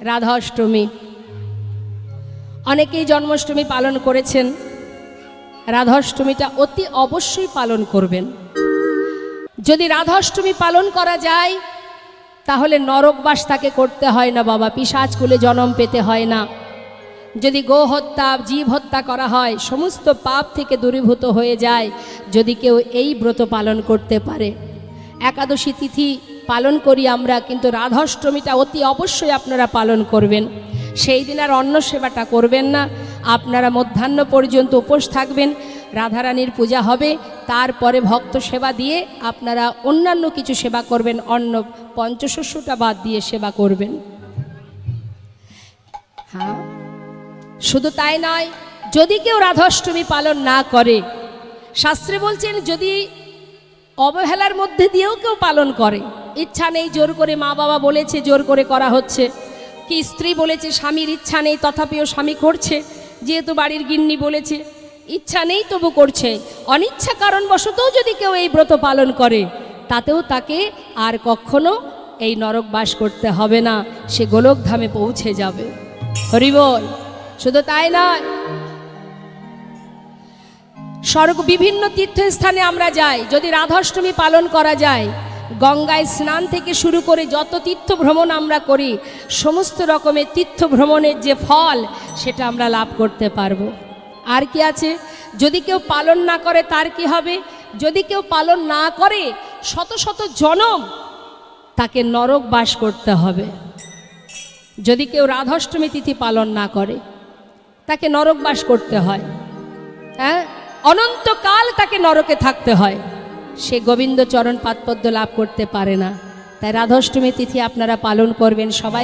রাধাষ্টমী অনেকেই জন্মাষ্টমী পালন করেছেন। রাধাষ্টমীটা অতি অবশ্যই পালন করবেন। যদি রাধাষ্টমী পালন করা যায় তাহলে নরকবাস তাকে করতে হয় না বাবা, পিশাচকুলে জন্ম পেতে হয় না। যদি গো হত্যা জীব হত্যা করা হয় সমস্ত পাপ থেকে দূরীভূত হয়ে যায় যদি কেউ এই ব্রত পালন করতে পারে। একাদশী তিথি পালন করি আমরা, কিন্তু রাধাষ্টমীটা অতি অবশ্যই আপনারা পালন করবেন। সেই দিন আর অন্ন সেবাটা করবেন না, আপনারা মধ্যাহ্ন পর্যন্ত উপোস থাকবেন। রাধারানীর পূজা হবে, তারপরে ভক্ত সেবা দিয়ে আপনারা অন্যান্য কিছু সেবা করবেন, অন্ন পঞ্চশস্যটা বাদ দিয়ে সেবা করবেন। হ্যাঁ, শুধু তাই নয়, যদি কেউ রাধাষ্টমী পালন না করে, শাস্ত্রে বলছেন যদি অবহেলার মধ্যে দিয়েও কেউ পালন করে, ইচ্ছা নেই জোর করে, মা বাবা বলেছে জোর করে করা হচ্ছে, কি স্ত্রী বলেছে স্বামীর ইচ্ছা নেই তথাপিও স্বামী করছে, যেহেতু বাড়ির গিন্নি বলেছে, ইচ্ছা নেই তবু করছে, অনিচ্ছা কারণবশতও যদি কেউ এই ব্রত পালন করে তাতেও তাকে আর কখনো এই নরক বাস করতে হবে না, সে গোলকধামে পৌঁছে যাবে। হরি বল। শুধু তাই নয়, স্বর্গ বিভিন্ন তীর্থস্থানে আমরা যাই, যদি রাধাষ্টমী পালন করা যায়, গঙ্গায় স্নান থেকে শুরু করে যত তীর্থ ভ্রমণ আমরা করি সমস্ত রকমের তীর্থ ভ্রমণের যে ফল সেটা আমরা লাভ করতে পারবো। আর কি আছে, যদি কেউ পালন না করে তার কি হবে? যদি কেউ পালন না করে শত শত জনম তাকে নরক বাস করতে হবে। যদি কেউ রাধাষ্টমী তিথি পালন না করে তাকে নরক বাস করতে হয়, হ্যাঁ, অনন্তকাল তাকে নরকে থাকতে হয়, সে গোবিন্দ চরণ পাদপদ্ম লাভ করতে পারে না। তাই রাধাষ্টমী তিথি আপনারা পালন করবেন সবাই।